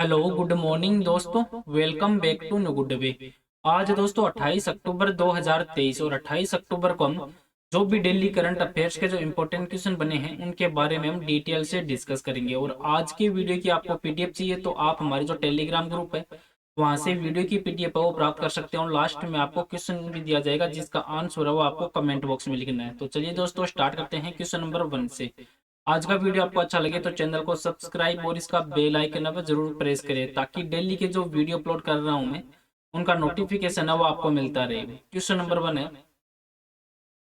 Hello good morning दोस्तों। Welcome back to no good way. आज दोस्तों 28 अक्टूबर 2023 और 28 अक्टूबर को हम जो भी डेली करंट अफेयर्स के जो इंपॉर्टेंट क्वेश्चन बने हैं उनके बारे में हम डिटेल से डिस्कस करेंगे। और आज की वीडियो की आपको पीडीएफ चाहिए तो आप हमारे जो टेलीग्राम ग्रुप है वहां से वीडियो की पीडीएफ है वो प्राप्त कर सकते हैं। और लास्ट में आपको क्वेश्चन भी दिया जाएगा जिसका आंसर है वो आपको कमेंट बॉक्स में लिखना है। तो चलिए दोस्तों स्टार्ट करते हैं क्वेश्चन नंबर 1 से। आज का वीडियो आपको अच्छा लगे तो चैनल को सब्सक्राइब और इसका बेल आइकन अब जरूर प्रेस करें ताकि डेली के जो वीडियो अपलोड कर रहा हूं मैं उनका नोटिफिकेशन है वो आपको मिलता रहे। क्वेश्चन नंबर 1 है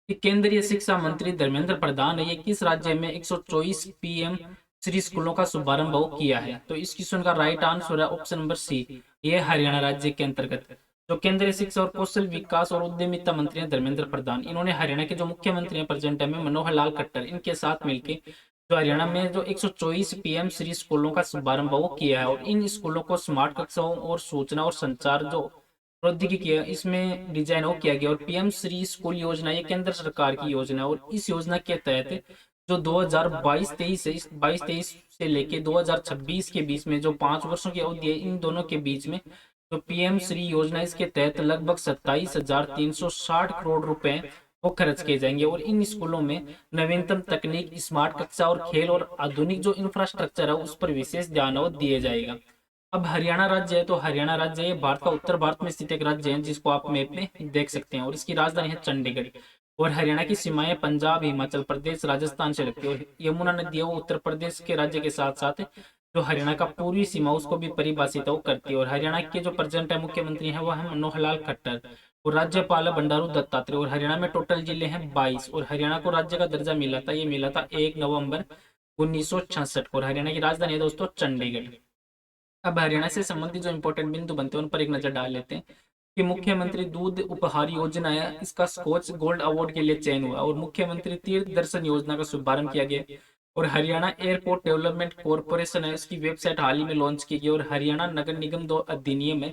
कि केंद्रीय शिक्षा मंत्री धर्मेंद्र प्रधान ने ये किस राज्य में 124 पीएम श्री स्कूलों का शुभारंभ किया है। तो इस क्वेश्चन का राइट आंसर है ऑप्शन नंबर सी, ये हरियाणा राज्य के अंतर्गत। जो केंद्रीय शिक्षा और कौशल विकास और उद्यमिता मंत्री हैं धर्मेंद्र प्रधान, इन्होंने हरियाणा के जो मुख्यमंत्री हैं प्रेजेंट टाइम में मनोहर लाल खट्टर, इनके साथ मिलकर जो हरियाणा में जो 124 पीएम श्री स्कूलों का शुभारंभ वो किया है। और इन स्कूलों को स्मार्ट कक्षाओं और सूचना और संचार जो प्रौद्योगिकी है इसमें डिजाइन हो किया गया। और पीएम श्री स्कूल योजना ये केंद्र सरकार की योजना है। और इस योजना के तहत जो 2022-23 है, इस 22-23 से लेके 2026 के बीच में जो 5 वर्षों की अवधि है, इन दोनों के बीच में जो पीएम श्री योजना इसके तहत लगभग 27,360 करोड़ रुपए वो खर्च किए जाएंगे। और इन स्कूलों में नवीनतम तकनीक, स्मार्ट कक्षा और खेल और आधुनिक जो इंफ्रास्ट्रक्चर है उस पर विशेष ध्यान वो दिए जाएगा। अब हरियाणा राज्य है तो हरियाणा राज्य ये भारत का उत्तर भारत में स्थित एक राज्य है जिसको आप मैप में देख सकते हैं। और इसकी राजधानी है चंडीगढ़। और हरियाणा की सीमाएं पंजाब, हिमाचल प्रदेश, राजस्थान से लगती है। और यमुना नदी है वो उत्तर प्रदेश के राज्य के साथ साथ जो हरियाणा का पूर्वी सीमा उसको भी परिभाषित वो करती है। और हरियाणा के जो प्रेजेंट है मुख्यमंत्री हैं वो है मनोहर लाल खट्टर। और राज्यपाल है बंडारू दत्तात्रेय। और हरियाणा में टोटल जिले हैं 22। और हरियाणा को राज्य का दर्जा मिला था, ये मिला था 1 नवंबर 1966 को। और हरियाणा की राजधानी है दोस्तों चंडीगढ़। अब हरियाणा से संबंधित जो इंपॉर्टेंट बिंदु बनते हैं उन पर एक नजर डाल लेते हैं कि मुख्यमंत्री दूध उपहार योजना है, इसका स्कॉच गोल्ड अवार्ड के लिए चयन हुआ। और मुख्यमंत्री तीर्थ दर्शन योजना का शुभारंभ किया गया। और हरियाणा एयरपोर्ट डेवलपमेंट कॉरपोरेशन है, इसकी वेबसाइट हाल ही में लॉन्च की गई। और हरियाणा नगर निगम दो अधिनियम है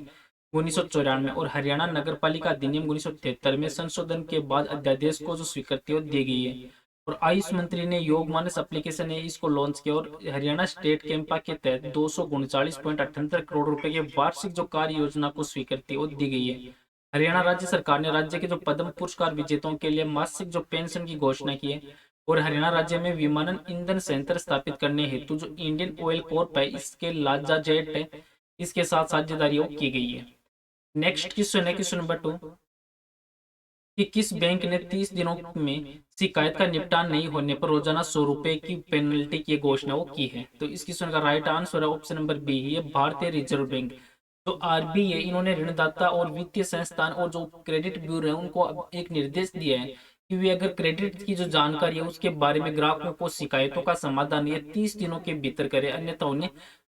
1994 और हरियाणा नगर पालिका अधिनियम 1973 में संशोधन के बाद अध्यादेश को जो स्वीकृति दी गई है। और आयुष मंत्री ने योग मानस एप्लीकेशन है इसको लॉन्च किया। और हरियाणा स्टेट कैंपा के तहत 239.78 करोड़ रुपए के वार्षिक जो कार्य योजना को स्वीकृति और दी गई है। हरियाणा राज्य सरकार ने राज्य के जो पद्म पुरस्कार विजेताओं के लिए मासिक जो पेंशन की घोषणा की है। और हरियाणा राज्य में विमानन ईंधन संयंत्र स्थापित करने हेतु जो इंडियन ऑयल कॉर्प है इसके लाजा जेट है इसके साथ साझेदारी की गई है। नेक्स्ट क्वेश्चन है क्वेश्चन नंबर 2 कि किस बैंक ने 30 दिनों में शिकायत का निपटान नहीं होने पर रोजाना 100 रुपए की पेनल्टी की घोषणा वो की है। तो इस क्वेश्चन का राइट आंसर है ऑप्शन नंबर बी, ये भारतीय रिजर्व बैंक। तो आरबीआई है इन्होंने ऋणदाता और वित्तीय संस्थान और जो क्रेडिट ब्यूरो है उनको अब एक निर्देश दिया है कि वे अगर क्रेडिट की जो जानकारी है उसके बारे में ग्राहकों को शिकायतों का समाधान ये 30 दिनों के भीतर करे, अन्यथा उन्हें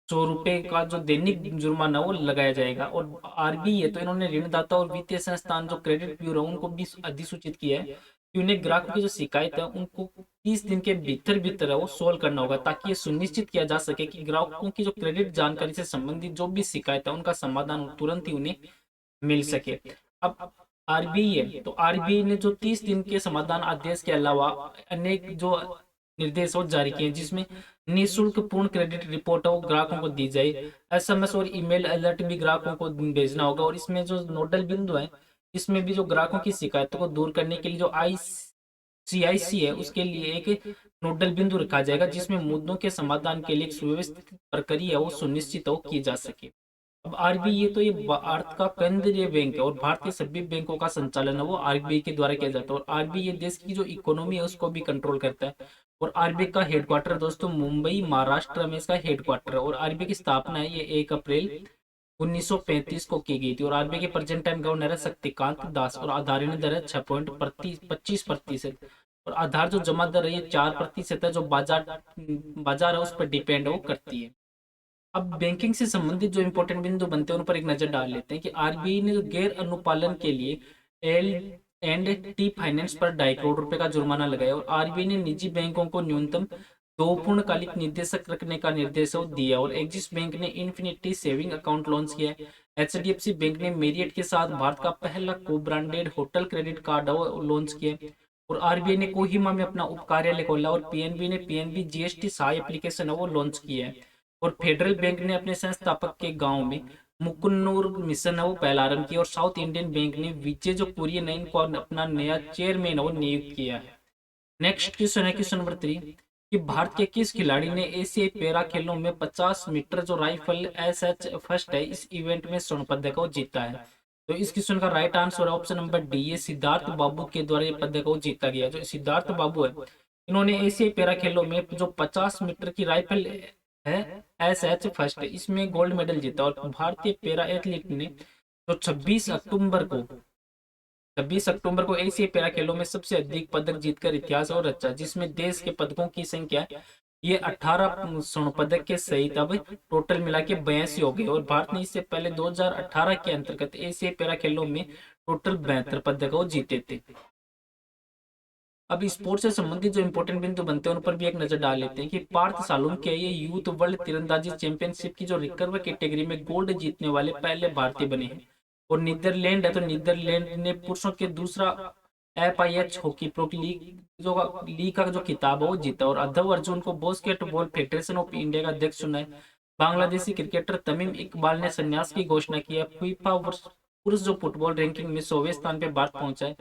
100 रुपए का जो दैनिक जुर्माना वो लगाया जाएगा। और आरबीआई है तो इन्होंने ऋणदाता और वित्तीय संस्थान जो क्रेडिट ब्यूरो उनको भी अधिसूचित किया है कि उन्हें ग्राहकों की जो शिकायत है उनको 30 दिन के भीतर भीतर है वो सोल्व करना होगा, ताकि ये सुनिश्चित किया जा सके कि ग्राहकों की जो क्रेडिट जानकारी से संबंधित जो भी शिकायत है उनका समाधान तुरंत ही उन्हें मिल सके। अब आरबीआई है तो आरबीआई ने जो 30 दिन के समाधान आदेश के अलावा अनेक जो निर्देश और जारी किए हैं जिसमें निःशुल्क पूर्ण क्रेडिट रिपोर्ट हो ग्राहकों को दी जाए, एसएमएस और ईमेल अलर्ट भी ग्राहकों को भेजना होगा। और इसमें जो नोडल बिंदु है इसमें भी जो ग्राहकों की शिकायतों को दूर करने के लिए जो आईसीआईसी है उसके लिए एक नोडल बिंदु रखा जाएगा जिसमें मुद्दों के समाधान के लिए एक सुव्यवस्थित प्रक्रिया वो सुनिश्चित हो की जा सके। अब आरबीआई ये तो ये भारत का केंद्रीय बैंक है और भारतीय सभी बैंकों का संचालन है वो आरबीआई के द्वारा किया जाता है। और आरबीआई ये देश की जो इकोनॉमी है उसको भी कंट्रोल करता है। और आरबीआई का हेडक्वार्टर दोस्तों मुंबई महाराष्ट्र में इसका हेडक्वार्टर है। और आरबीआई की स्थापना है ये 1 अप्रैल 1935 को की गई थी। और आरबीआई के प्रेजेंट टाइम गवर्नर है शक्तिकांत दास। और आधार दर है 6.25%। और आधार जो जमा दर है ये 4% है जो बाजार बाजार है उस पर डिपेंड वो करती है। अब बैंकिंग से संबंधित जो इंपॉर्टेंट बिंदु बनते हैं उन पर एक नजर डाल लेते हैं कि आरबीआई ने जो गैर अनुपालन के लिए एल एंड टी फाइनेंस पर 2.5 करोड़ रुपए का जुर्माना लगाया। और आरबीआई ने निजी बैंकों को न्यूनतम 2 पूर्णकालिक निदेशक रखने का निर्देश दिया। और एक्सिस बैंक ने इन्फिनिटी सेविंग अकाउंट लॉन्च किया। एचडीएफसी बैंक ने मेरियट के साथ भारत का पहला को branded hotel credit card launch किया। और आरबीआई ने कोहिमा में अपना उप कार्यालय खोला। और पीएनबी ने पीएनबी जीएसटी सहाय एप्लीकेशन है वो लॉन्च किया है। और फेडरल बैंक ने अपने संस्थापक के गांव में मुकुन्नूर मिशन है वो पहला आरंभ किया, और साउथ इंडियन बैंक ने विजय जो कुरियन है इनको अपना नया चेयरमैन है वो नियुक्त किया है। नेक्स्ट क्वेश्चन है क्वेश्चन नंबर 3 कि भारत के किस खिलाड़ी ने एशियाई पैरा खेलों में 50 मीटर जो राइफल एसएच फर्स्ट है इस इवेंट में स्वर्ण पदक को जीता है? तो इस क्वेश्चन का राइट आंसर है ऑप्शन नंबर डी, ये सिद्धार्थ बाबू के द्वारा ये पदक को जीता गया। जो सिद्धार्थ बाबू है इन्होंने एशियाई पैरा खेलों में जो 50 मीटर की राइफल है एसएच फर्स्ट इसमें गोल्ड मेडल जीता, और भारतीय पैरा एथलीट ने जो 26 अक्टूबर को एशियाई पैरा खेलों में सबसे अधिक पदक जीतकर इतिहास और रचा, जिसमें देश के पदकों की संख्या ये 18 स्वर्ण पदक के सहित अब टोटल मिला के 82 हो गए, और भारत ने इससे पहले 2018 के अंतर्गत एशियाई पैरा खेलों में टोटल 72 पदक जीते थे। अब स्पोर्ट्स से संबंधित जो इंपॉर्टेंट बिंदु बनते हैं उन पर भी एक नजर डाल लेते हैं कि पार्थ सालुन के ये यूथ वर्ल्ड तीरंदाजी चैंपियनशिप की जो रिकर्व कैटेगरी में गोल्ड जीतने वाले पहले भारतीय बने हैं। और नीदरलैंड है तो नीदरलैंड ने पुरुषों के दूसरा FIH हॉकी प्रो लीग का जो खिताब है वो जीता, और अधव अर्जुन को बास्केटबॉल फेडरेशन ऑफ इंडिया का अध्यक्ष चुना है। बांग्लादेशी क्रिकेटर तमीम इकबाल ने संन्यास की घोषणा की है। फीफा पुरुष जो फुटबॉल रैंकिंग में 100वें स्थान पर भारत पहुंचा है।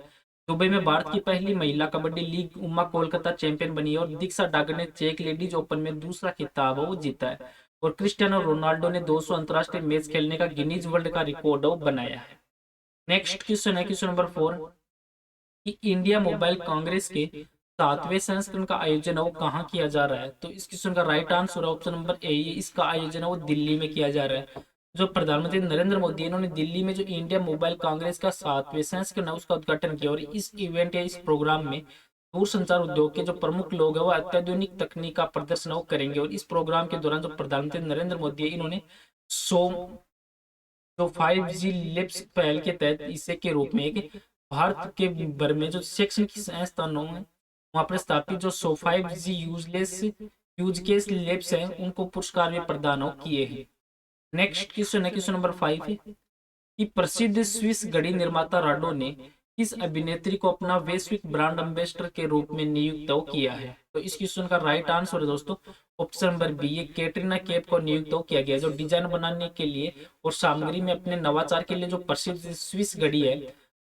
दुबई में भारत की पहली महिला कबड्डी लीग उमा कोलकाता चैंपियन बनी है, और दीक्षा डागर ने चेक लेडीज ओपन में दूसरा खिताब वो जीता है। और क्रिस्टियानो रोनाल्डो ने 200 अंतरराष्ट्रीय मैच खेलने का गिनीज वर्ल्ड का रिकॉर्ड बनाया है। नेक्स्ट क्वेश्चन है क्वेश्चन नंबर 4 कि इंडिया मोबाइल कांग्रेस के 7वें संस्करण का आयोजन है वो कहाँ किया जा रहा है? तो इस क्वेश्चन का राइट आंसर है ऑप्शन नंबर ए, इसका आयोजन है वो दिल्ली में किया जा रहा है। जो प्रधानमंत्री नरेंद्र मोदी इन्होंने दिल्ली में जो इंडिया मोबाइल कांग्रेस का 7वें संस्करण है उसका उद्घाटन किया, और इस इवेंट या इस प्रोग्राम में दूरसंचार उद्योग के जो प्रमुख लोग हैं वो अत्याधुनिक तकनीक का प्रदर्शन वो करेंगे। और इस प्रोग्राम के दौरान जो प्रधानमंत्री नरेंद्र मोदी है इन्होंने सो जो 5G लिप्स पहल के तहत इसे के रूप में एक भारत के भर में जो शैक्षणिक संस्थानों में वहां पर स्थापित जो 5G यूज केस लैब्स हैं उनको पुरस्कार भी प्रदान किए हैं। नेक्स्ट क्वेश्चन है क्वेश्चन नंबर 5 कि प्रसिद्ध स्विस घड़ी निर्माता राडो ने किस अभिनेत्री को अपना वैश्विक ब्रांड एम्बेसडर के रूप में नियुक्त किया है? तो इस क्वेश्चन का राइट आंसर है दोस्तों ऑप्शन नंबर बी, ये कैटरीना कैफ को नियुक्त किया गया, जो डिजाइन बनाने के लिए और सामग्री में अपने नवाचार के लिए जो प्रसिद्ध स्विस घड़ी है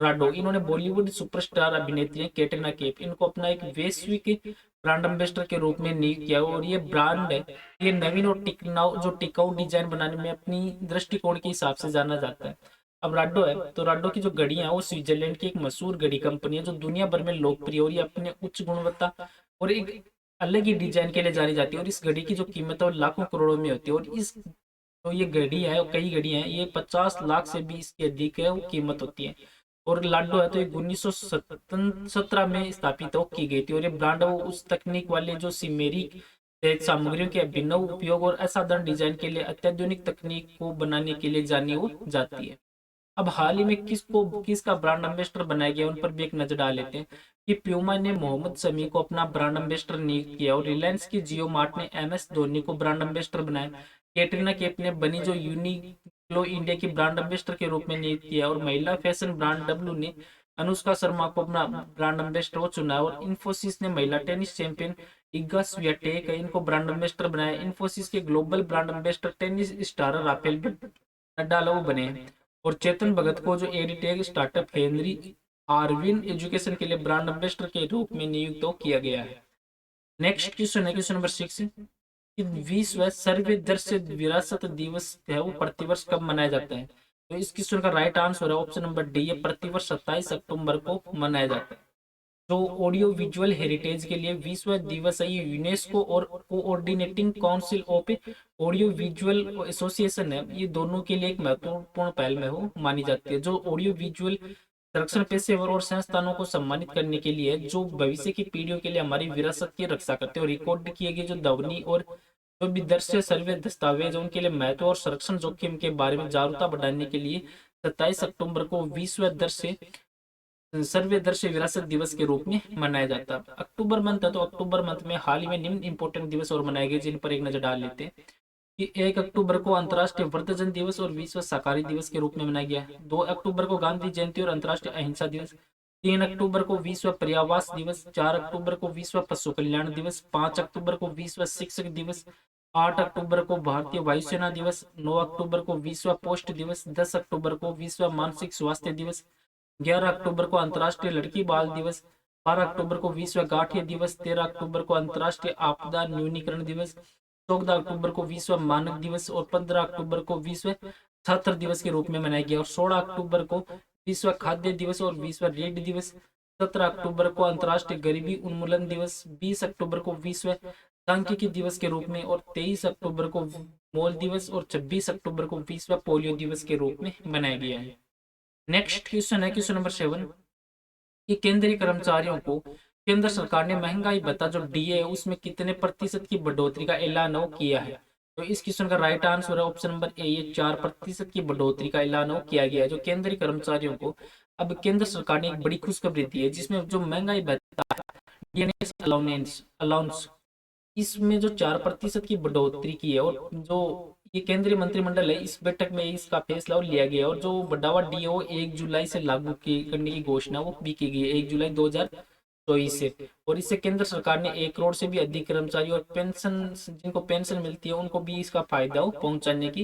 राडो, इन्होंने बॉलीवुड सुपरस्टार अभिनेत्री कैटरीना कैफ इनको अपना एक वैश्विक ब्रांड एम्बेसडर के रूप में नियुक्त किया। और ये ब्रांड है ये नवीन और टिकाऊ डिजाइन बनाने में अपनी दृष्टिकोण के हिसाब से जाना जाता है। अब राडो है तो राडो की जो घड़ियां है वो स्विट्जरलैंड की एक मशहूर घड़ी कंपनी है जो दुनिया भर में लोकप्रिय और ये अपने उच्च गुणवत्ता और एक अलग ही डिजाइन के लिए जानी जाती है। और इस घड़ी की जो कीमत है वो लाखों करोड़ों में होती है। और इस तो ये घड़ी है कई घड़ियां हैं ये 50 लाख से भी इसकी अधिक है वो कीमत होती है। और लाडो है तो एक 1917 में स्थापित की गई थी, और ये ब्रांड वो उस तकनीक वाले जो सिमेरी सामग्रियों के अभिनव उपयोग और असाधारण डिजाइन के लिए अत्याधुनिक तकनीक को बनाने के लिए जानी वो जाती है। अब हाल ही में किसका ब्रांड एम्बेसडर बनाया गया उन पर भी एक नजर डाल लेते हैं कि प्यूमा ने मोहम्मद शमी को अपना ब्रांड एम्बेसडर नियुक्त किया, और रिलायंस की जियो मार्ट ने MS धोनी को ब्रांड एम्बेसडर बनाया। कैटरीना कैफ ने बनी जो यूनिक्लो इंडिया की ब्रांड एम्बेसडर के रूप में नियुक्त किया, और महिला फैशन ब्रांड W ने अनुष्का शर्मा को अपना ब्रांड एम्बेसडर चुना। और इन्फोसिस ने महिला टेनिस चैंपियन इगा स्वियाटेक इनको ब्रांड एम्बेसडर बनाया। इन्फोसिस के global brand ambassador tennis star Rafael Nadal बने हैं। और चेतन भगत को जो edtech startup Henry Arvin education के लिए ब्रांड एम्बेसडर के रूप में नियुक्त किया गया है। नेक्स्ट क्वेश्चन है क्वेश्चन नंबर 6 कि विश्व सर्वदर्शी विरासत दिवस है वो प्रतिवर्ष कब मनाया जाता है? तो इस क्वेश्चन का राइट आंसर है ऑप्शन नंबर डी, ये प्रतिवर्ष 27 अक्टूबर को मनाया जाता है। जो ऑडियो विजुअल हेरिटेज के लिए विश्व दिवस है ये यूनेस्को और coordinating council of audio visual association है ये दोनों के लिए एक महत्वपूर्ण पहल में हो मानी जाती है। जो ऑडियो विजुअल संरक्षण पेशेवर और संस्थानों को सम्मानित करने के लिए जो भविष्य की पीढ़ियों के लिए हमारी विरासत की रक्षा करते हैं, और रिकॉर्ड किए गए जो ध्वनि और जो भी दृश्य सर्वे दस्तावेज उनके लिए महत्व और संरक्षण जोखिम के बारे में जागरूकता बढ़ाने के लिए 27 अक्टूबर को विश्व सर्वदर्शी विरासत दिवस के रूप में मनाया जाता है। अक्टूबर मंथ है तो अक्टूबर मंथ में हाल ही में निम्न इंपोर्टेंट दिवस और मनाए गए जिन पर एक नजर डाल लेते हैं कि 1 अक्टूबर को अंतर्राष्ट्रीय वृद्धजन दिवस और विश्व शाकाहारी दिवस के रूप में मनाया गया। 2 अक्टूबर को गांधी जयंती और अंतर्राष्ट्रीय अहिंसा दिवस। 3 अक्टूबर को विश्व पर्यावरण दिवस। 4 अक्टूबर को विश्व पशु कल्याण दिवस। 5 अक्टूबर को विश्व शिक्षक दिवस। 8 अक्टूबर को भारतीय वायुसेना दिवस, 9 अक्टूबर को विश्व पोस्ट दिवस, 10 अक्टूबर को विश्व मानसिक स्वास्थ्य दिवस, 11 अक्टूबर को अंतर्राष्ट्रीय लड़की बाल दिवस, 12 अक्टूबर को विश्व गाठिया दिवस, 13 अक्टूबर को अंतर्राष्ट्रीय आपदा न्यूनीकरण दिवस, 14 अक्टूबर को विश्व मानक दिवस और 15 अक्टूबर को विश्व छात्र दिवस के रूप में मनाया गया और 16 अक्टूबर को विश्व खाद्य दिवस और विश्व रेड दिवस, 17 अक्टूबर को अंतर्राष्ट्रीय गरीबी उन्मूलन दिवस, 20 अक्टूबर को विश्व सांख्यिकी दिवस के रूप में और 23 अक्टूबर को मॉल दिवस और 26 अक्टूबर को विश्व पोलियो दिवस के रूप में मनाया गया है। नेक्स्ट क्वेश्चन है क्वेश्चन नंबर 7 कि केंद्रीय कर्मचारियों को केंद्र सरकार ने महंगाई भत्ता जो डीए है उसमें कितने प्रतिशत की बढ़ोतरी का ऐलान किया है। तो इस क्वेश्चन का राइट आंसर है ऑप्शन नंबर ए, ये 4% की बढ़ोतरी का ऐलान किया गया है जो केंद्रीय कर्मचारियों को। अब केंद्र सरकार ने एक बड़ी खुशखबरी दी है जिसमें जो महंगाई भत्ता डीएनएस अलाउंस इसमें जो 4% की बढ़ोतरी की है और जो ये केंद्रीय मंत्रिमंडल है इस बैठक में इसका फैसला लिया गया और जो बढ़ावा डीओ 1 जुलाई से लागू करने की घोषणा वो भी की गई है 1 जुलाई 2024 से। और इससे केंद्र सरकार ने 1 करोड़ से भी अधिक कर्मचारी और पेंशन जिनको पेंशन मिलती है उनको भी इसका फायदा पहुंचाने की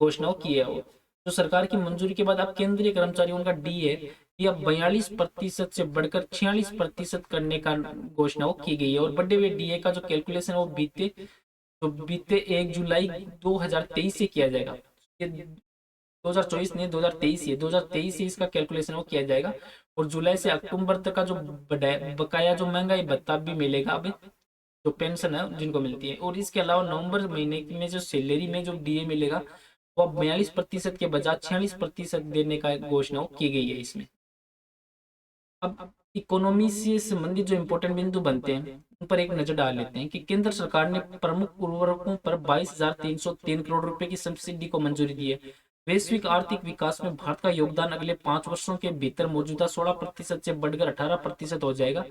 घोषणा की है। तो सरकार की मंजूरी के बाद अब केंद्रीय कर्मचारियों का डीए यह 42% से बढ़कर 46% करने का घोषणा की गई है और बढ़े हुए डीए का जो कैलकुलेशन है वो बीते 1 जुलाई 2023 से किया जाएगा। ये 2024 नहीं 2023 है, 2023 से इसका कैलकुलेशन वो किया जाएगा और जुलाई से अक्टूबर तक का जो बकाया जो महंगाई भत्ता भी मिलेगा अब जो पेंशन है जिनको मिलती है। और इसके अलावा नवंबर महीने में जो सैलरी में जो डीए मिलेगा वो 42% के बजाय 46% देने का घोषणा की गई है इसमें। अब इकोनॉमी से संबंधित जो इंपॉर्टेंट बिंदु बनते हैं उन पर एक नजर डाल लेते हैं कि केंद्र सरकार ने प्रमुख उर्वरकों पर 22,303 करोड़ रुपए की सब्सिडी को मंजूरी दी है। वैश्विक आर्थिक विकास में भारत का योगदान अगले 5 वर्षों के भीतर मौजूदा 16% से बढ़कर 18% हो जाएगा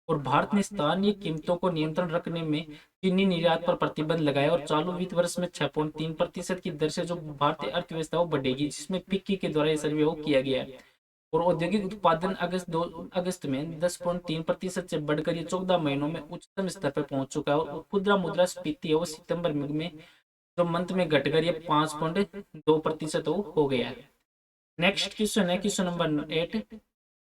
और भारत ने स्थानीय कीमतों को नियंत्रण रखने में चीनी निर्यात पर प्रतिबंध लगाया और चालू वित्त वर्ष में 6.3% की दर से जो भारतीय अर्थव्यवस्था वो बढ़ेगी जिसमें फिक्की के द्वारा यह सर्वे किया गया है। और औद्योगिक उत्पादन अगस्त में 10.3% से बढ़कर ये 14 महीनों में उच्चतम स्तर पर पहुंच चुका है और खुदरा मुद्रास्फीति है वो सितंबर में जो मंथ में घटकर ये 5.2% हो गया है। नेक्स्ट क्वेश्चन है क्वेश्चन नंबर 8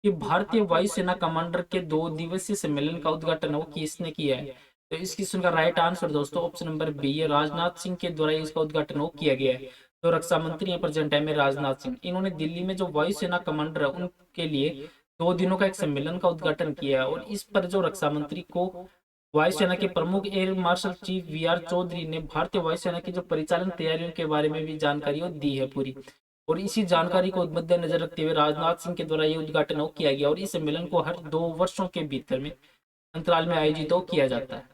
कि भारतीय वायुसेना कमांडर के 2 दिवसीय सम्मेलन का उद्घाटन वो किसने किया है। तो इस क्वेश्चन का राइट आंसर दोस्तों ऑप्शन नंबर बी है, राजनाथ सिंह के द्वारा इसका उद्घाटन वो किया गया है। तो रक्षा मंत्री है प्रेजेंट टाइम में राजनाथ सिंह, इन्होंने दिल्ली में जो वायुसेना कमांडर है उनके लिए 2 दिनों का एक सम्मेलन का उद्घाटन किया है और इस पर जो रक्षा मंत्री को वायुसेना के प्रमुख एयर मार्शल चीफ वी.आर. चौधरी ने भारतीय वायुसेना की जो परिचालन तैयारियों के बारे में भी जानकारी दी है पूरी। और इसी जानकारी को मद्देनजर रखते हुए राजनाथ सिंह के द्वारा ये उद्घाटन किया गया और इस सम्मेलन को हर 2 वर्षों के भीतर में अंतराल में आयोजित किया जाता है।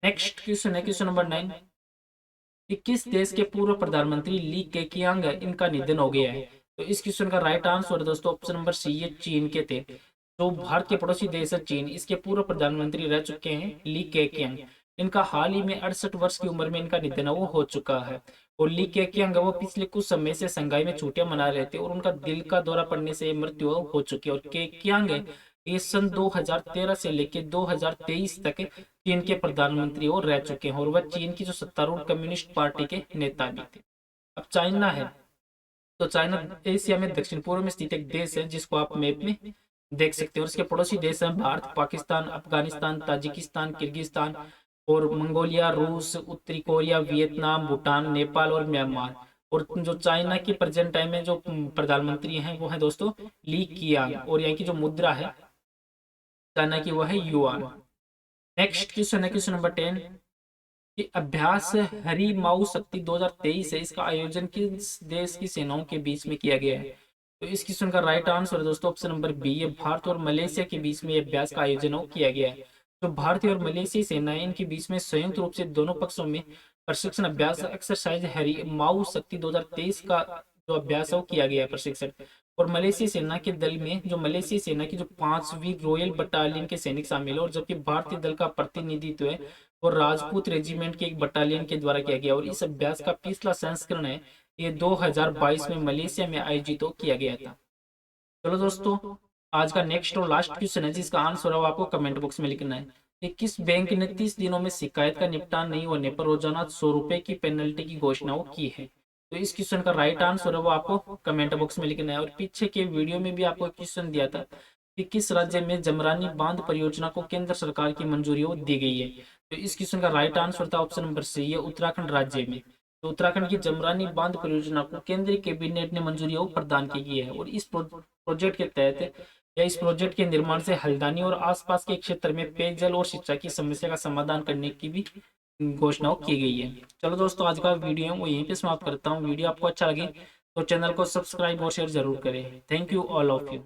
नेक्स्ट क्वेश्चन है क्वेश्चन नंबर 9 कि किस देश के पूर्व प्रधानमंत्री ली केकियांग इनका निधन हो गया है। तो इस क्वेश्चन का राइट आंसर दोस्तों ऑप्शन नंबर सी, ये चीन के थे। जो भारत के पड़ोसी देश है चीन, इसके पूर्व प्रधानमंत्री रह चुके हैं ली केकियांग। इनका हाल ही में 68 वर्ष की उम्र में इनका निधन वो हो चुका है। और ली केकियांग वो पिछले कुछ समय से संघाई में छुट्टियां मना रहे थे और उनका दिल का दौरा पड़ने से मृत्यु हो चुकी है। और केकियांग ये सन 2013 से लेकर 2023 तक चीन के प्रधानमंत्री और रह चुके हैं और वह चीन की जो सत्तारूढ़ कम्युनिस्ट पार्टी के नेता भी थे। अब चाइना है, तो चाइना एशिया में दक्षिण पूर्व में स्थित एक देश है जिसको आप मैप में देख सकते हो। और इसके पड़ोसी देश हैं भारत, पाकिस्तान, अफगानिस्तान, ताजिकिस्तान, किर्गिस्तान और मंगोलिया, रूस, उत्तरी कोरिया, वियतनाम, भूटान, नेपाल और म्यांमार। और जो चाइना की प्रेजेंट टाइम में जो प्रधानमंत्री हैं वो है दोस्तों ली कियांग और यहाँ की जो मुद्रा है चाइना की वो है युआन। नेक्स्ट क्वेश्चन है क्वेश्चन नंबर 10 कि अभ्यास हरी माऊ शक्ति 2023 है, इसका आयोजन किस देश की सेनाओं के बीच में किया गया है। तो इस क्वेश्चन का राइट आंसर है दोस्तों ऑप्शन नंबर बी है, भारत और मलेशिया के बीच में अभ्यास का आयोजन किया गया है। तो भारतीय और मलेशियाई सेनाएं इनके बीच में संयुक्त रूप से दोनों पक्षों में प्रशिक्षण अभ्यास एक्सरसाइज हरी माऊ शक्ति 2023 का जो अभ्यास है वो किया गया है प्रशिक्षण। और मलेशियाई सेना के दल में जो मलेशियाई सेना की जो 5वीं रॉयल बटालियन के सैनिक शामिल है और जबकि भारतीय दल का प्रतिनिधित्व है और राजपूत रेजिमेंट के एक बटालियन के द्वारा किया गया। और इस अभ्यास का पिछला संस्करण है ये 2022 में मलेशिया में आयोजित किया गया था। चलो दोस्तों आज का नेक्स्ट और लास्ट क्वेश्चन है जिसका आंसर आपको कमेंट बॉक्स में लिखना है। कि किस बैंक ने 30 दिनों में शिकायत का निपटान नहीं होने पर रोजाना 100 रुपए की पेनल्टी की घोषणा की है। तो इस क्वेश्चन का राइट आंसर है वो आपको कमेंट बॉक्स में लिखना है। और पीछे के वीडियो में भी आपको क्वेश्चन दिया था कि किस राज्य में जमरानी बांध परियोजना को केंद्र सरकार की मंजूरी वो दी गई है। तो इस क्वेश्चन का राइट आंसर था ऑप्शन नंबर सी, है उत्तराखंड राज्य में। तो उत्तराखंड की जमरानी बांध परियोजना को केंद्रीय कैबिनेट ने मंजूरी वो प्रदान की है। और इस प्रोजेक्ट के तहत या इस प्रोजेक्ट के निर्माण से हल्द्वानी और आसपास के क्षेत्र में पेयजल और शिक्षा की समस्या का समाधान करने की भी घोषणा की गई है। चलो दोस्तों, आज का वीडियो वो यहीं पे समाप्त करता हूँ। वीडियो आपको अच्छा लगे तो चैनल को सब्सक्राइब और शेयर जरूर करें। Thank you all of you.